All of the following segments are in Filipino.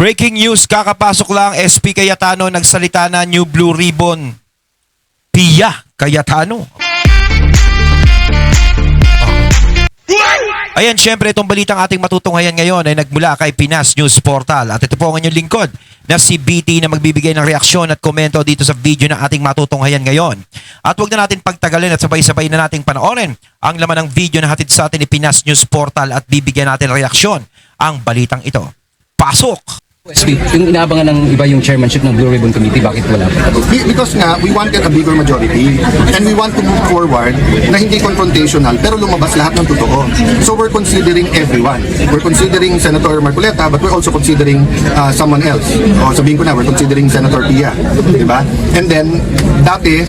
Breaking news, kakapasok lang, SP Cayetano nagsalita na, New Blue Ribbon. Pia Cayetano. Ayan, syempre itong balitang ating matutunghayan ngayon ay nagmula kay Pinas News Portal. At ito po ang inyong lingkod na si BT na magbibigay ng reaksyon at komento dito sa video na ating matutunghayan ngayon. At huwag na natin pagtagalin at sabay-sabay na nating panoorin ang laman ng video na hatid sa atin ni Pinas News Portal at bibigyan natin reaksyon ang balitang ito. Pasok! SP, yung inaabangan ng iba yung chairmanship ng Blue Ribbon Committee, bakit wala? Because nga, we wanted a bigger majority and we want to move forward na hindi confrontational pero lumabas lahat ng totoo. So we're considering everyone. We're considering Senator Marcoleta but we're also considering someone else. O sabihin ko na, we're considering Senator Pia. Diba? And then, dati,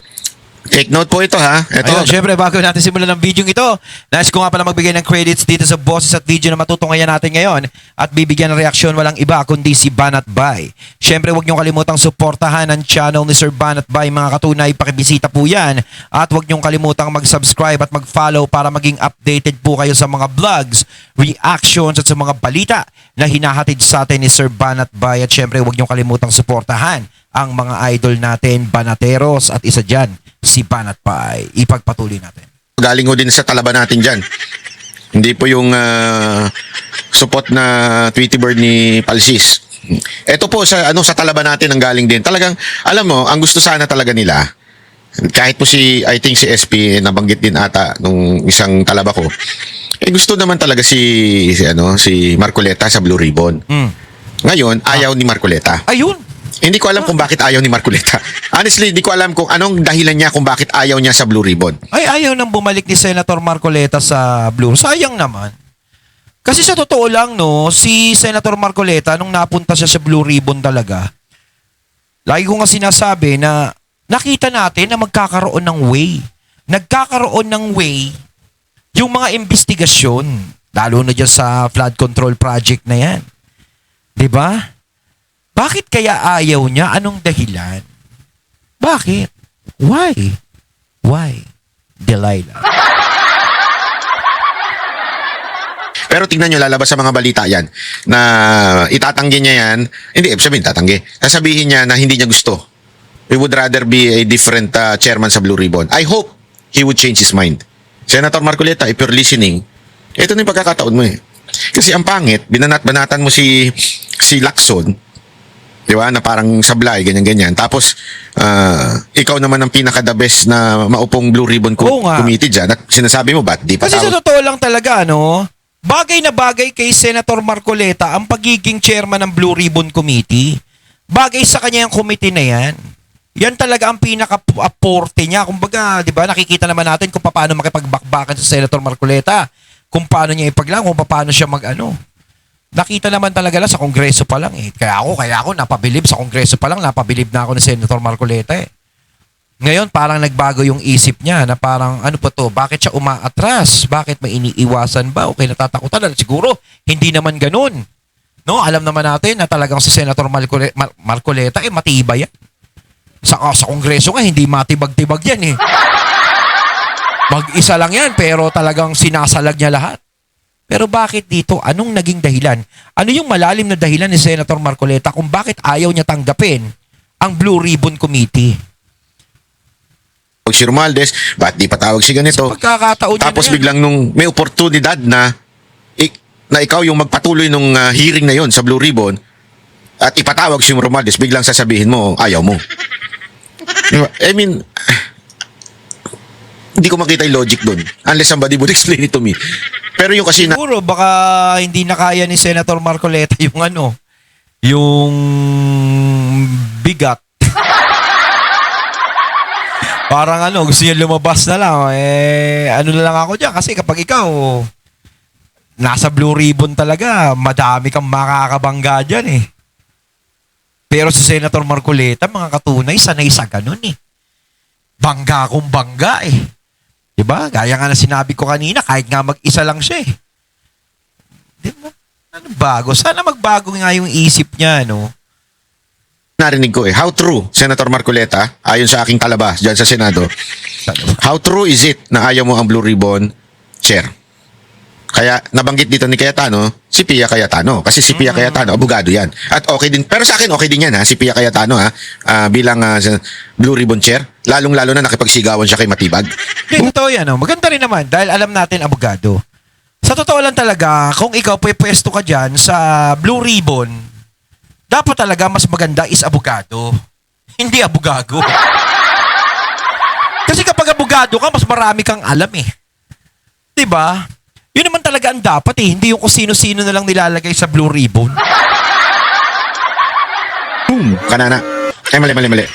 Take note po ito ha. Ito. Ayun, syempre bago natin simulan ng video ito, nais ko nga pala magbigay ng credits dito sa boses at video na matutunghayan natin ngayon at bibigyan ng reaksyon walang iba kundi si Banat Bay. Syempre huwag niyong kalimutang suportahan ang channel ni Sir Banat Bay, mga katunay, pakibisita po yan at huwag niyong kalimutang mag-subscribe at mag-follow para maging updated po kayo sa mga vlogs, reactions at sa mga balita na hinahatid sa atin ni Sir Banat Bay. At syempre huwag niyong kalimutang suportahan ang mga idol natin, Banateros, at isa dyan, si Banat Bay. Ipagpatuloy natin. Galing ho din sa talaba natin dyan. Hindi po yung support na Tweety Bird ni Palsis. Ito po sa sa talaba natin ang galing din. Talagang alam mo, ang gusto sana talaga nila, kahit po I think si SP nabanggit din ata nung isang talaba ko. Gusto naman talaga si Marcoleta sa Blue Ribbon. Ngayon, ayaw ni Marcoleta. Ayun! Hindi ko alam kung bakit ayaw ni Marcoleta. Honestly, hindi ko alam kung anong dahilan niya kung bakit ayaw niya sa Blue Ribbon. Ay, ayaw nang bumalik ni Senator Marcoleta sa Blue. Sayang naman. Kasi sa totoo lang, no, si Senator Marcoleta, nung napunta siya sa Blue Ribbon talaga, lagi ko nga sinasabi na nakita natin na magkakaroon ng way. Nagkakaroon ng way yung mga investigasyon, lalo na dyan sa flood control project na yan. 'Di ba? Bakit kaya ayaw niya? Anong dahilan? Bakit? Why? Why? Delilah. Pero tingnan nyo, lalabas sa mga balita yan na itatanggi niya yan. Hindi, sabihin tatanggi. Sasabihin niya na hindi niya gusto. We would rather be a different chairman sa Blue Ribbon. I hope he would change his mind. Senator Marcoleta, if you're listening, ito na yung pagkakataon mo eh. Kasi ang pangit, banatan mo si Lacson, di ba, na parang sablay, ganyan-ganyan. Tapos, ikaw naman ang pinaka-the best na maupong Blue Ribbon Committee dyan. At sinasabi mo, ba't di pa Kasi sa totoo lang talaga, no? Bagay na bagay kay Senator Marcoleta ang pagiging chairman ng Blue Ribbon Committee. Bagay sa kanya yung committee na yan. Yan talaga ang pinaka-aporte niya. Kumbaga, di ba, nakikita naman natin kung paano makipagbakbakan sa Senator Marcoleta. Kung paano niya ipaglang, kung paano siya Nakita naman talaga lang sa Kongreso pa lang eh. Kaya ako napabilib sa Kongreso pa lang, napabilib na ako ni Senator Marcoleta eh. Ngayon parang nagbago yung isip niya na parang ano pa to, bakit siya umaatras? Bakit may iniiwasan ba? Okay, natatakutan na. Siguro hindi naman ganun. No, alam naman natin na talagang si Senator Marcoleta eh matibay yan. Sa Kongreso nga hindi matibag-tibag yan eh. Mag-isa lang yan pero talagang sinasalag niya lahat. Pero bakit dito? Anong naging dahilan? Ano yung malalim na dahilan ni Senator Marcoleta kung bakit ayaw niya tanggapin ang Blue Ribbon Committee? Si Romualdez, ba't di patawag si ganito? Tapos biglang nung may oportunidad na ikaw yung magpatuloy nung hearing na yon sa Blue Ribbon at ipatawag si Romualdez, biglang sasabihin mo, ayaw mo. I mean, hindi ko makita yung logic doon unless somebody would explain it to me. Pero yung kasi siguro baka hindi na kaya ni Senator Marcoleta yung bigat. Parang gusto niya lumabas na lang. Ano na lang ako dyan kasi kapag ikaw nasa Blue Ribbon talaga, madami kang makakabangga dyan eh. Pero si Senator Marcoleta, mga katunay, sanay sa ganun eh. Bangga kung bangga eh. Diba? Gaya nga na sinabi ko kanina, kahit nga mag-isa lang siya eh. Diba? Ano bago? Sana magbago nga yung isip niya, no? narinig ko how true, Senator Marcoleta, ayon sa aking talabas dyan sa Senado, how true is it na ayaw mo ang Blue Ribbon Chair? Kaya nabanggit dito ni Cayetano, si Pia Cayetano. Kasi si Pia Cayetano, abogado yan. At okay din. Pero sa akin, okay din yan ha. Si Pia Cayetano ha. Bilang Blue Ribbon Chair. Lalong-lalo na nakipagsigawan siya kay Matibag. Hindi, totoo yan. Oh. Maganda rin naman dahil alam natin abogado. Sa totoo lang talaga, kung ikaw pwesto ka dyan sa Blue Ribbon, dapat talaga mas maganda is abogado. Hindi abogago. Kasi kapag abogado ka, mas marami kang alam eh. Diba? Yun naman talaga ang dapat eh. Hindi yung kung sino-sino na lang nilalagay sa Blue Ribbon. Kanana. Mali.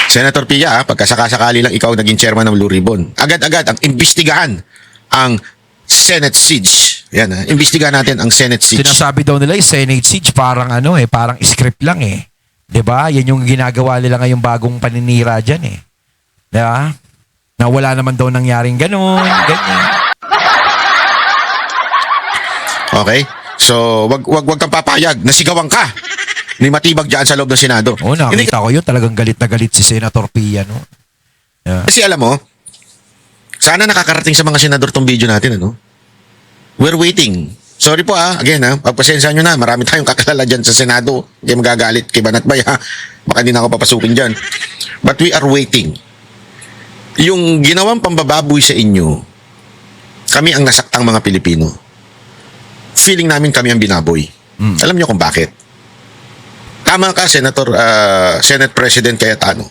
Senator Pia, pagkasakasakali lang ikaw naging chairman ng Blue Ribbon. Agad-agad ang imbestigahan ang Senate siege. Yan ha. Imbestigahan natin ang Senate siege. Sinasabi daw nila yung Senate siege parang parang script lang eh. 'Di ba? Yan yung ginagawa nila ngayong bagong paninira diyan eh. 'Di ba? Na wala naman daw nangyaring ganun, ganyan. Okay? So, wag kang papayag. Nasigawan ka ni Matibag dyan sa loob ng Senado. Oo, Hindi nakita ko yun. Talagang galit na galit si Senator Pia, no? Yeah. Kasi alam mo, sana nakakarating sa mga senador tong video natin, ano? We're waiting. Sorry po again pagpasensya nyo na, marami tayong kakilala dyan sa Senado. Hindi magagalit kay Banatbay baka di na ako papasukin dyan. But we are waiting. Yung ginawang pambababoy sa inyo, kami ang nasaktang mga Pilipino. Feeling namin kami ang binaboy. Alam nyo kung bakit? Tama ka, Senate President Cayetano,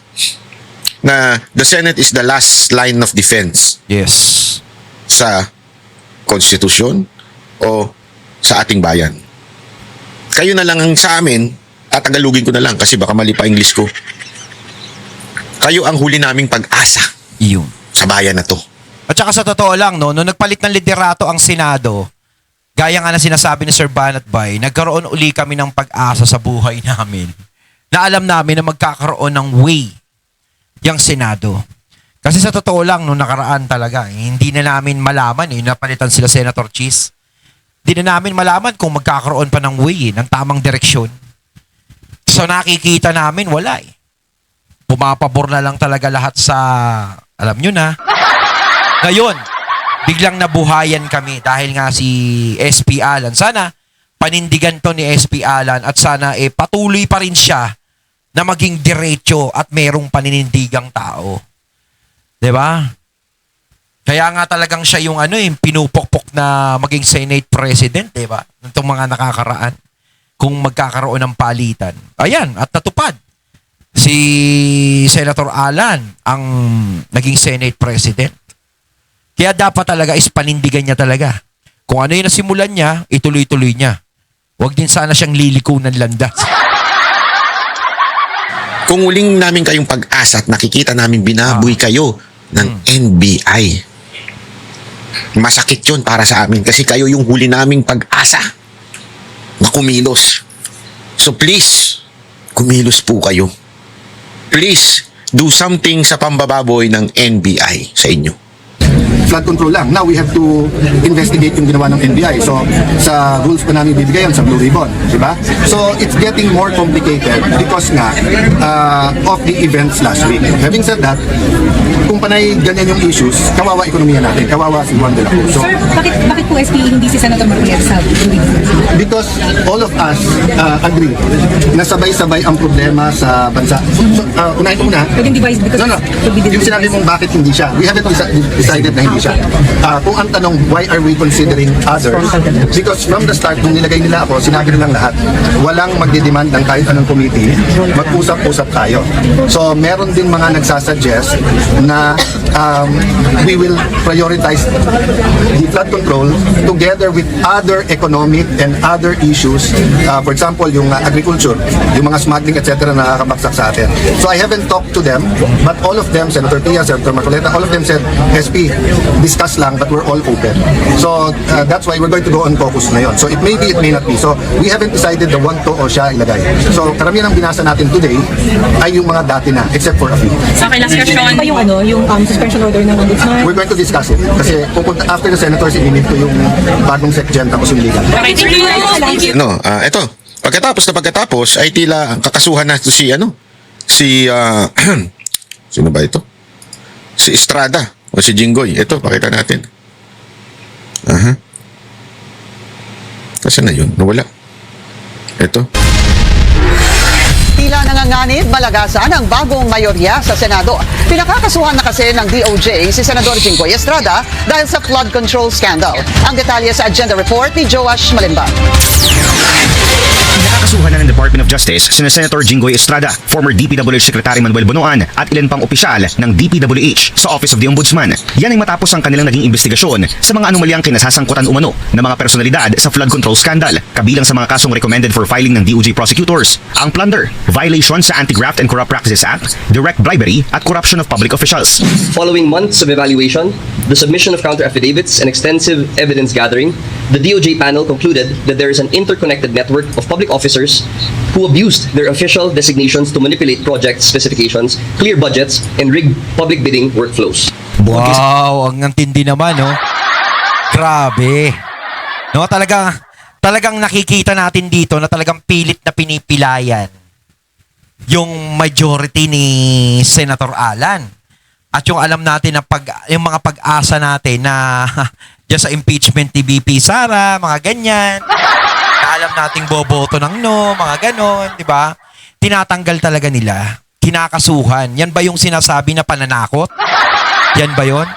na the Senate is the last line of defense Yes. sa konstitusyon o sa ating bayan. Kayo na lang ang sa amin, tatagalugin ko na lang kasi baka mali pa English ko. Kayo ang huli naming pag-asa Iyon. sa bayan na to. At saka sa totoo lang, no, nung nagpalit ng liderato ang Senado, gaya nga na sinasabi ni Sir Banatbay, nagkaroon uli kami ng pag-asa sa buhay namin na alam namin na magkakaroon ng way yung Senado. Kasi sa totoo lang, nung nakaraan talaga, hindi na namin malaman, napalitan sila Senator Cheese. Hindi na namin malaman kung magkakaroon pa ng way, ng tamang direksyon. So nakikita namin, wala eh. Pumapabor na lang talaga lahat sa, alam nyo na. Ngayon, biglang nabuhayan kami dahil nga si SP Alan. Sana panindigan to ni SP Alan at sana patuloy pa rin siya na maging diretso at merong paninindigang tao. 'Di ba? Kaya nga talagang siya yung yung pinupokpok na maging Senate President, 'di ba? Nitong mga nakakaraan kung magkakaroon ng palitan. Ayan, at natupad. Si Senator Alan ang naging Senate President. Kaya dapat talaga is panindigan niya talaga. Kung ano yung nasimulan niya, ituloy-tuloy niya. Huwag din sana siyang liliko ng landas. Kung uling namin kayong pag-asa at nakikita namin binaboy kayo ng NBI, masakit yun para sa amin kasi kayo yung huli naming pag-asa na kumilos. So please, kumilos po kayo. Please, do something sa pambababoy ng NBI sa inyo. Flood control lang. Now we have to investigate yung ginawa ng NBI. So sa rules pa namin bibigay yan sa Blue Ribbon, di ba? So it's getting more complicated because nga of the events last week. Having said that, kung panay ganyan yung issues, kawawa ekonomiya natin, kawawa si Juan de la Cruz. So, Sir, bakit po SP hindi si Senator Marcoleta sa Blue Ribbon? because all of us agree na sabay-sabay ang problema sa bansa. So, unahin ko muna. Pwedeng devise because No. could be Yung sinabi mong bakit hindi siya. We haven't decided na hindi siya. Kung ang tanong, why are we considering others? Because from the start, nung nilagay nila ako, sinabi nilang lahat, walang magdidemand ng kahit anong committee, mag-usap-usap tayo. So, meron din mga nagsasuggest na we will prioritize the flood control together with other economic and other issues. For example, yung agriculture, yung mga smuggling, etc. na nakakabaksak sa atin. So I haven't talked to them, but all of them, Senator Pia, Senator Marcoleta, all of them said, SP, discuss lang, but we're all open. So that's why we're going to go on caucus na yun. So it may be, it may not be. So we haven't decided the one to o siya ilagay. So karamihan ng binasa natin today ay yung mga dati na, except for a few. Okay, last question. Ano ba yung suspension order ng ombudsman? We're going to discuss it. Kasi pupunta after the senators, ininit ko yung bagong SecGen tapos yung legal. Thank you. Ito, pagkatapos ay tila ang kakasuhan na to si sino ba ito? Si Estrada o si Jinggoy. Ito, pakita natin. Aha. Kasi na yun? Nawala. Ito. Tila nanganganib malagasan ang bagong mayorya sa Senado. Pinakakasuhan na kasi ng DOJ si Senador Jinggoy Estrada dahil sa flood control scandal. Ang detalye sa agenda report ni Joash Malimba. Nakakasuhan na ng Department of Justice sina Senator Jinggoy Estrada, former DPWH Secretary Manuel Bonoan at ilan pang opisyal ng DPWH sa Office of the Ombudsman. Yan ay matapos ang kanilang naging investigasyon sa mga anomalyang kinasasangkutan umano ng mga personalidad sa flood control scandal, kabilang sa mga kasong recommended for filing ng DOJ prosecutors, ang plunder, violation sa Anti-Graft and Corrupt Practices Act, direct bribery at corruption of public officials. Following months of evaluation, the submission of counter-affidavits and extensive evidence gathering, the DOJ panel concluded that there is an interconnected network of public officers who abused their official designations to manipulate project specifications, clear budgets, and rig public bidding workflows. Wow, ang antindi naman, no? Grabe. No, talagang nakikita natin dito na talagang pilit na pinipilayan yung majority ni Senator Alan. At yung alam natin na yung mga pag-asa natin na diyan sa impeachment ni BP Sara, mga ganyan. Na alam nating boboto ng no, mga ganon, di ba? Tinatanggal talaga nila. Kinakasuhan. Yan ba yung sinasabi na pananakot? Yan ba yon?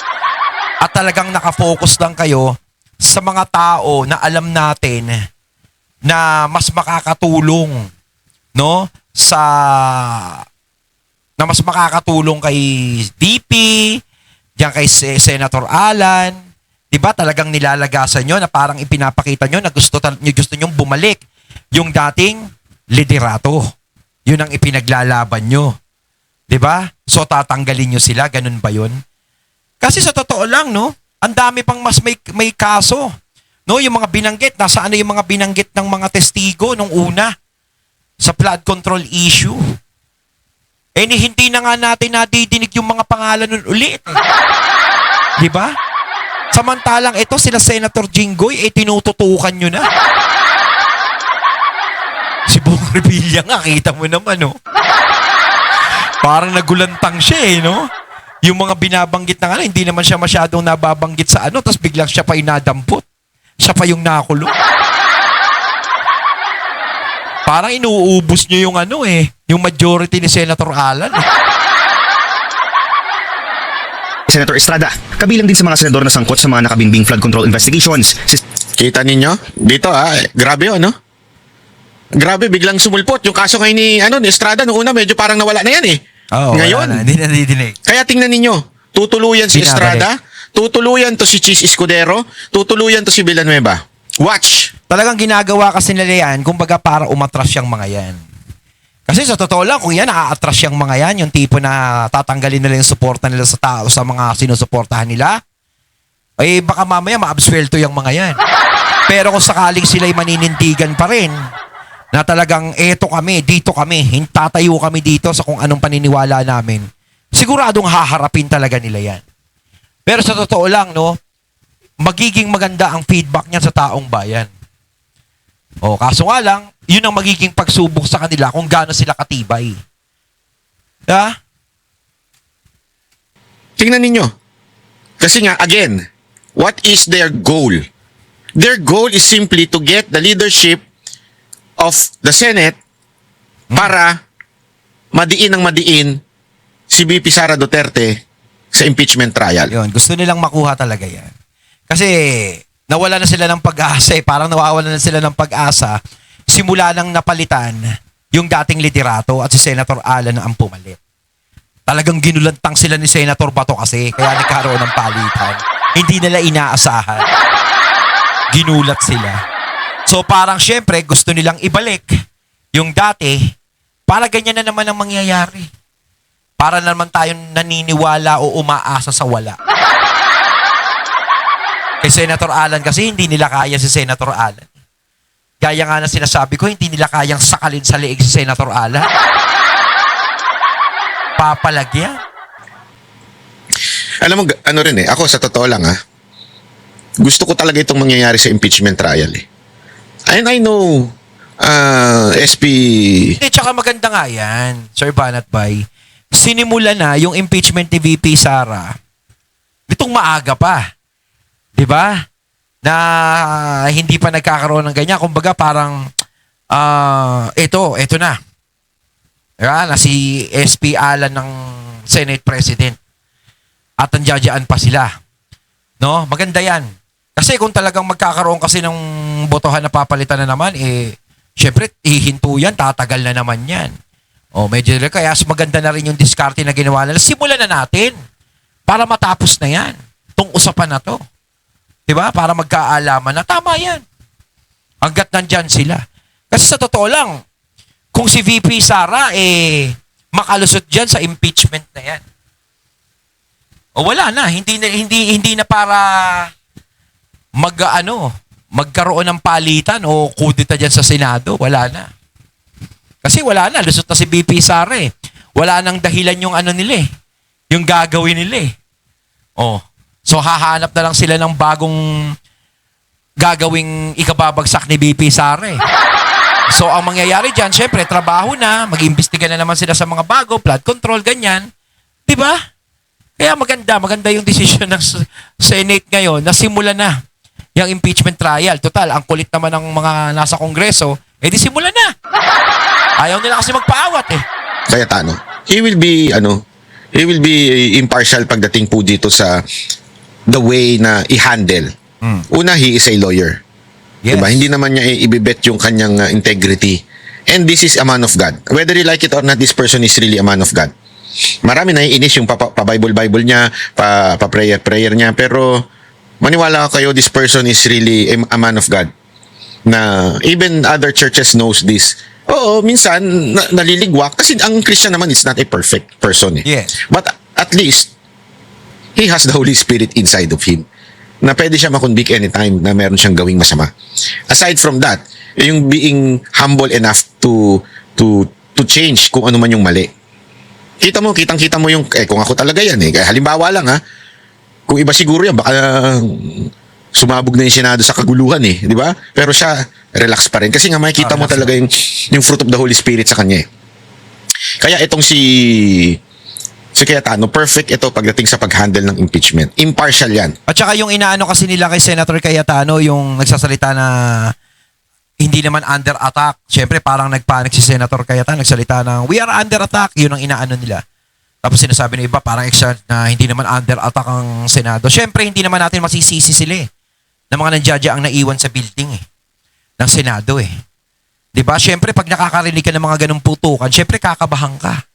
At talagang nakafocus lang kayo sa mga tao na alam natin na mas makakatulong, no? Na mas makakatulong kay VP, diyan kay Senator Alan, 'di ba? Talagang nilalagasan nyo na parang ipinapakita nyo na gusto nyong bumalik yung dating liderato. Yun ang ipinaglalaban nyo. 'Di ba? So tatanggalin nyo sila, ganun ba 'yun? Kasi sa totoo lang, no? Ang dami pang mas may kaso. No, yung mga binanggit, nasaan na yung mga binanggit ng mga testigo nung una sa flood control issue? Hindi na nga natin nadidinig yung mga pangalan nun ulit. Di ba? Samantalang ito, sila Senator Jinggoy, tinututukan nyo na. Si Bong Revilla nga, kita mo naman, no? Parang nagulantang siya, no? Yung mga binabanggit na nga, hindi naman siya masyadong nababanggit sa tapos biglang siya pa inadampot. Siya pa yung nakulong. Parang inuubos nyo yung yung majority ni Senator Alan. Senator Estrada, kabilang din sa mga senador na sangkot sa mga nakabinbing flood control investigations. Kita ninyo? Dito grabe no? Grabe, biglang sumulpot. Yung kaso ngayon ni Estrada, noong una medyo parang nawala na yan Ngayon, hindi na didinig. kaya tingnan ninyo, tutuluyan si Binabalik. Estrada, tutuluyan to si Chis Escudero, tutuluyan to si Villanueva. Watch! Talagang ginagawa kasi nila yan, kumbaga para umatras yung mga yan. Kasi sa totoo lang, kung yan, naaatras yung mga yan, yung tipo na tatanggalin nila yung suporta nila sa tao, sa mga sinusuportahan nila, baka mamaya maabswelto yung mga yan. Pero kung sakaling sila'y maninindigan pa rin, na talagang eto kami, dito kami, tatayo kami dito sa kung anong paniniwala namin, siguradong haharapin talaga nila yan. Pero sa totoo lang, no, magiging maganda ang feedback niya sa taong bayan. Kaso nga lang, yun ang magiging pagsubok sa kanila kung gaano sila katibay. Tingnan ninyo. Kasi nga, again, what is their goal? Their goal is simply to get the leadership of the Senate para madiin si BP Sara Duterte sa impeachment trial. Yun, gusto nilang makuha talaga yan. Kasi nawala na sila ng pag-asa parang nawawalan na sila ng pag-asa simula nang napalitan yung dating liderato at si Senator Alan na ang pumalit. Talagang ginulantang sila ni Senator Bato kasi kaya nagkaroon ng palitan. Hindi nila inaasahan. Ginulat sila. So parang syempre gusto nilang ibalik yung dati para ganyan na naman ang mangyayari. Para naman tayong naniniwala o umaasa sa wala. Kay Senator Alan kasi hindi nila kaya si Senator Alan. Gaya nga na sinasabi ko, hindi nila kayang sakalin sa leeg si Senator Alan. Papalagyan. Alam mo, ako sa totoo lang gusto ko talaga itong mangyayari sa impeachment trial And I know, SP... Tsaka maganda nga yan, Sir Banat Bay. Sinimula na yung impeachment ni VP Sara nitong maaga pa. 'Di ba? na hindi pa nagkakaroon ng ganyan. Kumbaga parang ito na. Diba? Na si SP Alan ng Senate President. At nandiyadyaan pa sila. No? Maganda yan. Kasi kung talagang magkakaroon kasi ng botohan na papalitan na naman, syempre, hihinto yan, tatagal na naman yan. Medyo kaya maganda na rin yung diskarte na ginawa nila. Simulan na natin para matapos na yan. Itong usapan na to. Diba? Para magkaalaman na tama yan. Hanggat nandyan sila. Kasi sa totoo lang, kung si VP Sara makalusot dyan sa impeachment na yan. Wala na, hindi na para magkaroon ng palitan o kudita dyan sa Senado, wala na. Kasi wala na, lusot na si VP Sara Wala nang dahilan yung nila yung gagawin nila So hahanap na lang sila ng bagong gagawing ikababagsak ni VP Sara So ang mangyayari dyan, syempre, trabaho na, mag-imbestiga na naman sila sa mga bago, flood control, ganyan. Diba? Kaya maganda yung decision ng Senate ngayon na simula na yung impeachment trial. Total, ang kulit naman ng mga nasa Kongreso, di simula na. Ayaw nila kasi magpaawat Kaya he will be impartial pagdating po dito sa the way na i-handle. Una, he is a lawyer. Yes. Diba? Hindi naman niya ibibet yung kanyang integrity. And this is a man of God. Whether you like it or not, this person is really a man of God. Marami naiinis yung pa-Bible niya, pa-prayer niya, pero maniwala kayo, this person is really a man of God. Na even other churches knows this. Oo, minsan naliligwak kasi ang Christian naman is not a perfect person Yes. But at least he has the Holy Spirit inside of him na pwede siya makonvict anytime na meron siyang gawing masama. Aside from that, yung being humble enough to change kung ano man yung mali. Kitang-kita mo yung kung ako talaga yan Kaya halimbawa lang kung iba siguro yan baka sumabog na yung Senado sa kaguluhan di ba? Pero siya relax pa rin kasi nga makikita mo talaga yung fruit of the Holy Spirit sa kanya Kaya itong si Cayetano, perfect ito pagdating sa pag-handle ng impeachment. Impartial yan. At saka yung inaano kasi nila kay Senator Cayetano, yung nagsasalita na hindi naman under attack. Siyempre parang nagpanik si Senator Cayetano, nagsalita ng we are under attack, yun ang inaano nila. Tapos sinasabi ng iba parang na hindi naman under attack ang Senado. Siyempre hindi naman natin masisisi sila na mga nandiyan ang naiwan sa building ng Senado 'Di ba? Siyempre pag nakakarinig ka ng mga ganung putukan, siyempre kakabahan ka.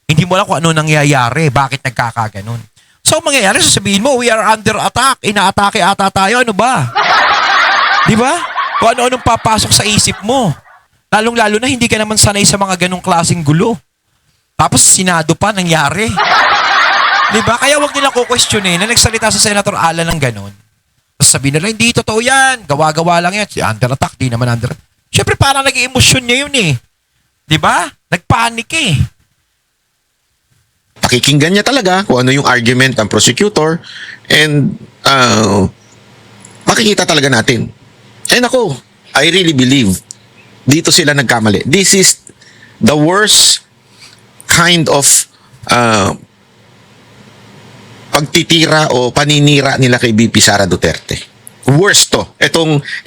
Hindi mo alam kung ano nangyayari, bakit nagkakaganon. So, ang mangyayari, sasabihin mo, we are under attack, inaatake ata tayo, ano ba? Di ba? Kung ano-anong papasok sa isip mo. Lalong-lalo na, hindi ka naman sanay sa mga ganong klaseng gulo. Tapos, Senado pa, nangyari. Di ba? Kaya wag nilang kukwestiyonin na nagsalita sa Senator Alan ng ganon. Tapos sabihin nila, hindi totoo yan, gawa-gawa lang yan, under attack, di naman under attack. Siyempre, parang nag-i-emosyon niya yun Di ba? Nagpanik Pakikinggan niya talaga kung ano yung argument ng prosecutor and makikita talaga natin. And ako, I really believe dito sila nagkamali. This is the worst kind of pagtitira o paninira nila kay BP Sara Duterte. Worst to.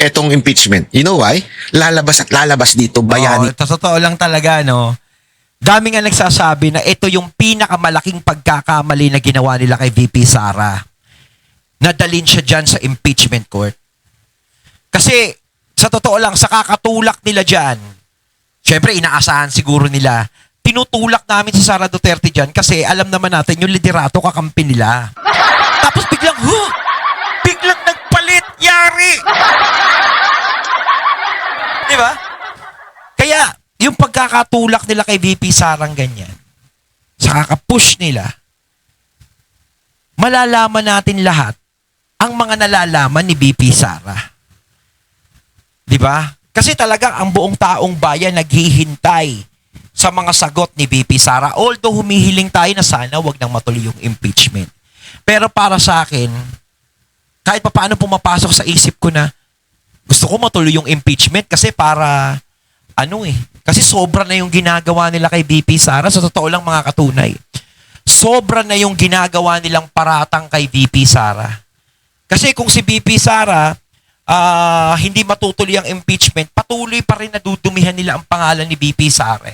Etong impeachment. You know why? Lalabas at lalabas dito, bayani. Totoo lang talaga, Dami nga nagsasabi na ito yung pinakamalaking pagkakamali na ginawa nila kay VP Sara. Nadalin siya dyan sa impeachment court. Kasi, sa totoo lang, sa kakatulak nila dyan, syempre inaasahan siguro nila, tinutulak namin si Sara Duterte dyan kasi alam naman natin yung liderato kakampi nila. Tapos biglang nagpalit, yari! Di ba? Kaya, yung pagkakatulak nila kay VP Sarang ganyan, sa kakapush nila, malalaman natin lahat ang mga nalalaman ni VP Sara. Di ba? Kasi talaga ang buong taong bayan naghihintay sa mga sagot ni VP Sara. Although humihiling tayo na sana wag nang matuloy yung impeachment. Pero para sa akin, kahit pa paano pumapasok sa isip ko na gusto ko matuloy yung impeachment kasi para kasi sobra na yung ginagawa nila kay VP Sara. Sa totoo lang mga katunay. Sobra na yung ginagawa nilang paratang kay VP Sara. Kasi kung si VP Sara hindi matutuloy ang impeachment, patuloy pa rin nadudumihan nila ang pangalan ni BP Sara.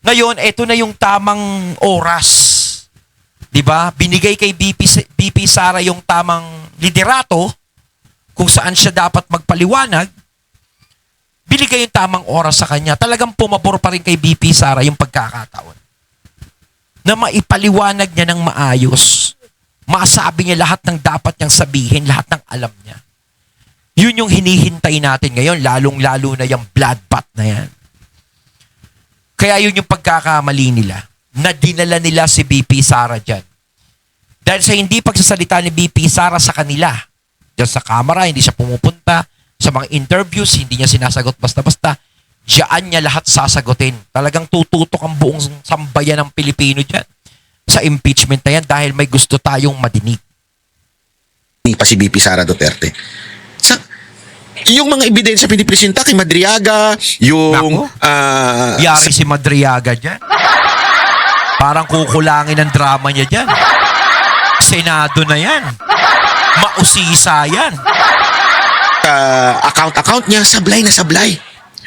Ngayon, ito na yung tamang oras. 'Di ba? Binigay kay BP Sara yung tamang liderato kung saan siya dapat magpaliwanag. Binigay yung tamang oras sa kanya. Talagang pumabor pa rin kay BP Sara yung pagkakataon na maipaliwanag niya ng maayos. Masabi niya lahat ng dapat niyang sabihin, lahat ng alam niya. Yun yung hinihintay natin ngayon, lalong-lalo na yung bloodbath na yan. Kaya yun yung pagkakamali nila, na dinala nila si BP Sara dyan. Dahil sa hindi pagsasalita ni BP Sara sa kanila, dyan sa camera, hindi siya pumupunta, sa mga interviews, hindi niya sinasagot basta-basta, diyan niya lahat sasagutin. Talagang tututok ang buong sambayan ng Pilipino dyan sa impeachment na yan dahil may gusto tayong madinig. Pa si BP Sara Duterte. Yung mga ebidensya pinipresenta kay Madriaga, yung Nako. Yari si Madriaga dyan. Parang kukulangin ang drama niya dyan. Senado na yan. Mausisa yan. account niya, sablay na sablay.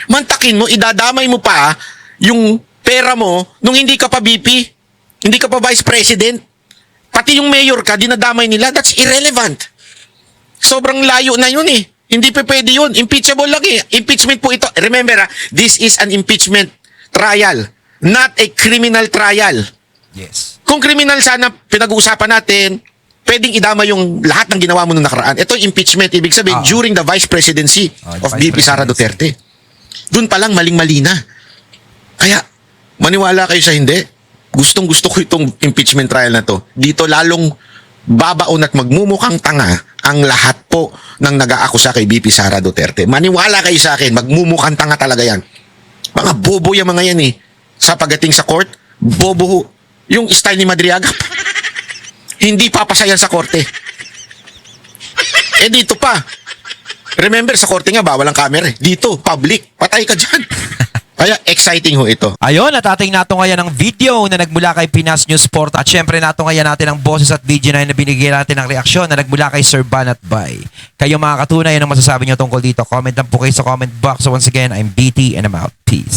Mantakin mo, idadamay mo pa yung pera mo nung hindi ka pa BP, hindi ka pa Vice President. Pati yung mayor ka, dinadamay nila. That's irrelevant. Sobrang layo na yun eh. Hindi pa pwede yun. Impeachable lang eh. Impeachment po ito. Remember, this is an impeachment trial, not a criminal trial. Yes. Kung criminal sana pinag-uusapan natin, pwedeng idama yung lahat ng ginawa mo nung nakaraan. Ito impeachment, ibig sabihin, during the vice presidency of Vice BP Sara Presidency. Duterte. Doon pa lang maling-mali na. Kaya, maniwala kayo sa hindi. Gustong-gusto ko itong impeachment trial na to. Dito lalong babaon at magmumukhang tanga ang lahat po ng nag-aakusa kay BP Sara Duterte. Maniwala kayo sa akin, magmumukhang tanga talaga yan. Mga bobo yung mga yan eh. Sa pagdating sa court, bobo ho. Yung style ni Madriaga, hindi papasayan sa korte. Eh dito pa. Remember, sa korte nga, bawal ang camera eh. Dito, public. Patay ka dyan. Kaya exciting ho ito. Ayun, at ating nato ngayon ang video na nagmula kay Pinas News Sport at syempre nato ngayon natin ang boses at video na binigyan natin ng reaksyon na nagmula kay Sir Banat Bay. Kayo mga katunay, ano masasabi nyo tungkol dito? Comment lang po kayo sa comment box. So once again, I'm BT and I'm out. Peace.